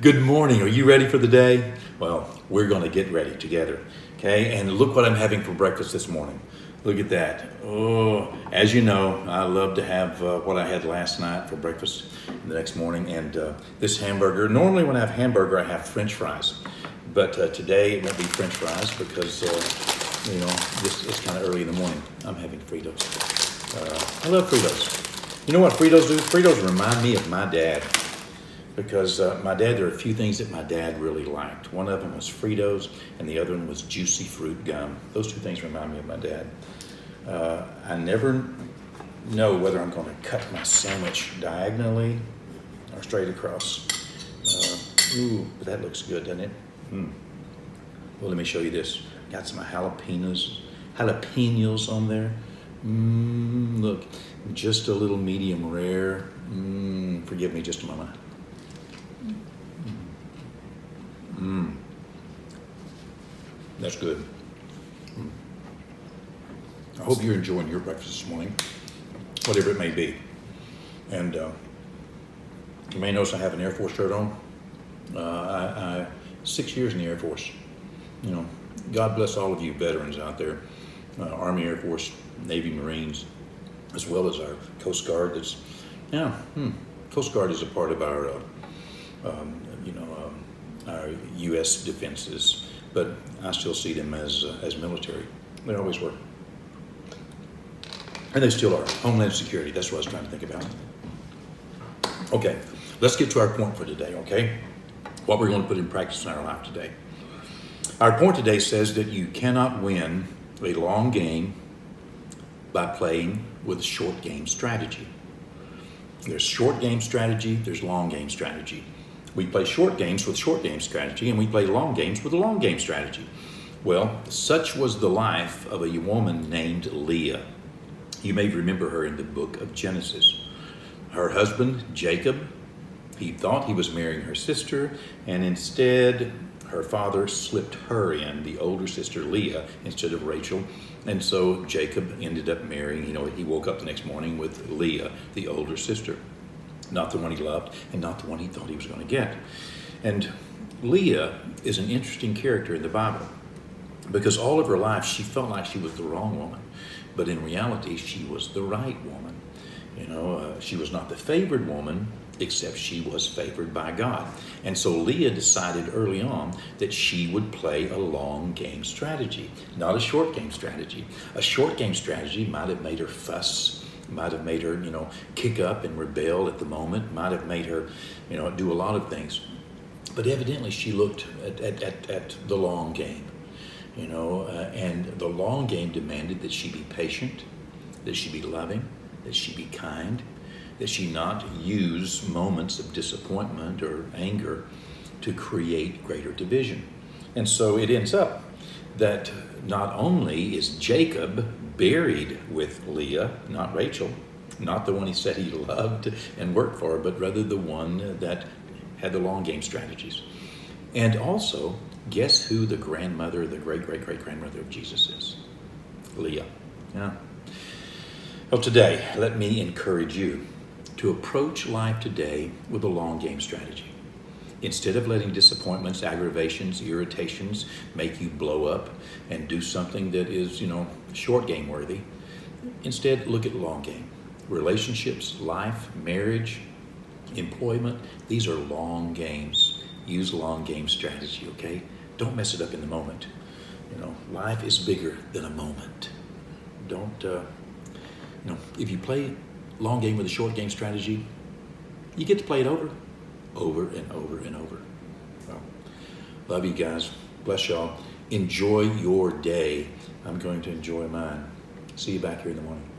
Good morning. Are you ready for the day? Well, we're going to get ready together. Okay, and look what I'm having for breakfast this morning. Look at that. Oh, as you know, I love to have what I had last night for breakfast the next morning. And this hamburger, normally when I have hamburger, I have French fries. But today it won't be French fries because, it's kind of early in the morning. I'm having Fritos. I love Fritos. You know what Fritos do? Fritos remind me of my dad. Because my dad, there are a few things that my dad really liked. One of them was Fritos, and the other one was juicy fruit gum. Those two things remind me of my dad. I never know whether I'm going to cut my sandwich diagonally or straight across. But that looks good, doesn't it? Well, let me show you this. Got some jalapenos on there. Look, just a little medium rare. Forgive me just a moment. That's good. I hope you're enjoying your breakfast this morning, whatever it may be. And you may notice I have an Air Force shirt on. I 6 years in the Air Force. You know, God bless all of you veterans out there, Army, Air Force, Navy, Marines, as well as our Coast Guard. Coast Guard is a part of our our U.S. defenses, but I still see them as military. They always were. And they still are. Homeland Security, that's what I was trying to think about. Okay, let's get to our point for today, okay? What we're going to put in practice in our life today. Our point today says that you cannot win a long game by playing with short game strategy. There's short game strategy, there's long game strategy. We play short games with short game strategy, and we play long games with a long game strategy. Well, such was the life of a woman named Leah. You may remember her in the book of Genesis. Her husband, Jacob, he thought he was marrying her sister, and instead her father slipped her in, the older sister Leah, instead of Rachel. And so Jacob ended up marrying, he woke up the next morning with Leah, the older sister. Not the one he loved, and not the one he thought he was going to get. And Leah is an interesting character in the Bible because all of her life she felt like she was the wrong woman, but in reality she was the right woman. She was not the favored woman, except she was favored by God. And so Leah decided early on that she would play a long game strategy, not a short game strategy. A short game strategy might have made her fuss, might have made her, kick up and rebel at the moment, might have made her, do a lot of things. But evidently she looked at the long game, and the long game demanded that she be patient, that she be loving, that she be kind, that she not use moments of disappointment or anger to create greater division. And so it ends up that not only is Jacob buried with Leah, not Rachel, not the one he said he loved and worked for, but rather the one that had the long game strategies. And also, guess who the grandmother, the great-great-great-grandmother of Jesus is? Leah. Yeah. Well, today, let me encourage you to approach life today with a long game strategy. Instead of letting disappointments, aggravations, irritations make you blow up and do something that is, short game worthy, instead look at long game. Relationships, life, marriage, employment, these are long games. Use long game strategy, okay? Don't mess it up in the moment. Life is bigger than a moment. Don't, if you play long game with a short game strategy, you get to play it over and over and over. Well, love you guys. Bless y'all. Enjoy your day. I'm going to enjoy mine. See you back here in the morning.